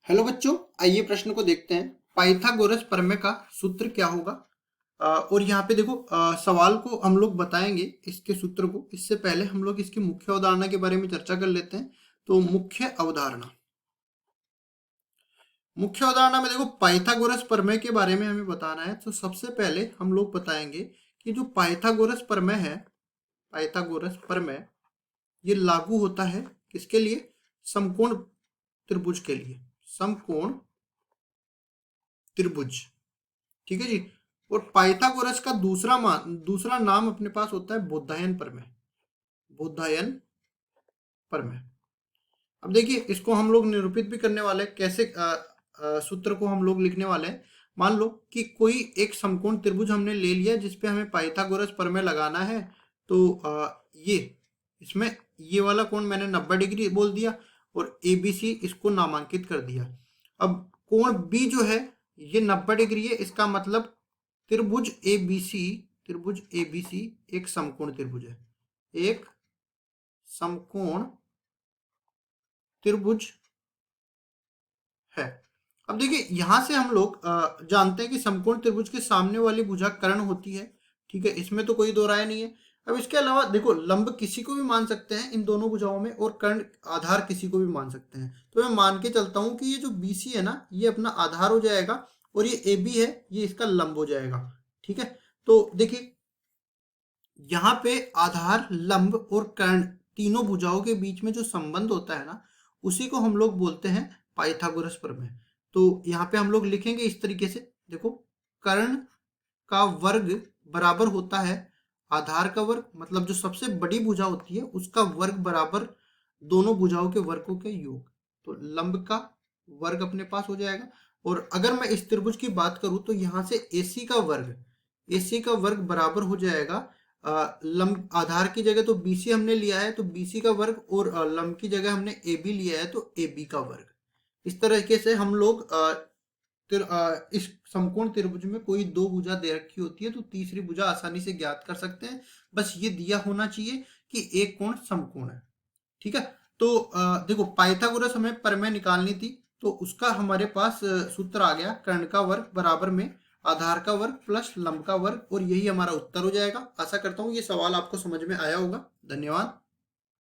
Hello बच्चों, आइए प्रश्न को देखते हैं। पाइथागोरस प्रमेय का सूत्र क्या होगा। और यहाँ पे देखो, सवाल को हम लोग बताएंगे इसके सूत्र को। इससे पहले हम लोग इसकी मुख्य अवधारणा के बारे में चर्चा कर लेते हैं। तो मुख्य अवधारणा में देखो, पाइथागोरस प्रमेय के बारे में हमें बताना है। तो सबसे पहले हम लोग बताएंगे कि जो पाइथागोरस प्रमेय है, पाइथागोरस प्रमेय ये लागू होता है किसके लिए? समकोण त्रिभुज के लिए। समकोण त्रिभुज, ठीक है जी। और पाइथागोरस का दूसरा नाम अपने पास होता है बोधायन प्रमेय। बोधायन प्रमेय। अब देखिए, इसको हम लोग निरूपित भी करने वाले हैं। कैसे? सूत्र को हम लोग लिखने वाले हैं। मान लो कि कोई एक समकोण त्रिभुज हमने ले लिया जिसपे हमें पाइथागोरस प्रमेय लगाना है। तो ये इसमें ये वाला कोण मैंने 90 डिग्री बोल दिया और ABC इसको नामांकित कर दिया। अब कोण B जो है ये 90 डिग्री है। इसका मतलब त्रिभुज ABC एक समकोण त्रिभुज है। एक समकोण त्रिभुज है। अब देखिए, यहां से हम लोग जानते हैं कि समकोण त्रिभुज के सामने वाली भुजा कर्ण होती है। ठीक है, इसमें तो कोई दो राय नहीं है। अब इसके अलावा देखो, लंब किसी को भी मान सकते हैं इन दोनों भुजाओं में, और कर्ण आधार किसी को भी मान सकते हैं। तो मैं मान के चलता हूं कि ये जो BC है ना, ये अपना आधार हो जाएगा और ये AB है, ये इसका लंब हो जाएगा। ठीक है, तो देखिए यहाँ पे आधार, लंब और कर्ण तीनों भुजाओं के बीच में जो संबंध होता है ना, उसी को हम लोग बोलते हैं पाइथागोरस प्रमेय। तो यहाँ पे हम लोग लिखेंगे इस तरीके से। देखो, कर्ण का वर्ग बराबर होता है आधार का वर्ग, मतलब जो सबसे बड़ी भुजा होती है उसका वर्ग बराबर दोनों भुजाओं के वर्गों के योग। तो लंब का वर्ग अपने पास हो जाएगा। और अगर मैं इस त्रिभुज की बात करूं तो यहाँ से AC का वर्ग बराबर हो जाएगा लंब आधार की जगह तो BC हमने लिया है तो BC का वर्ग, और लंब की जगह हमने AB लिया है तो AB का वर्ग। इस तरीके से हम लोग इस समकोण त्रिभुज में कोई दो भुजा दे रखी होती है तो तीसरी भुजा आसानी से ज्ञात कर सकते हैं। बस ये दिया होना चाहिए कि एक कोण समकोण है। ठीक है, तो देखो, पाइथागोरस हमें प्रमेय निकालनी थी तो उसका हमारे पास सूत्र आ गया, कर्ण का वर्ग बराबर में आधार का वर्ग प्लस लंब का वर्ग, और यही हमारा उत्तर हो जाएगा। आशा करता हूँ ये सवाल आपको समझ में आया होगा। धन्यवाद।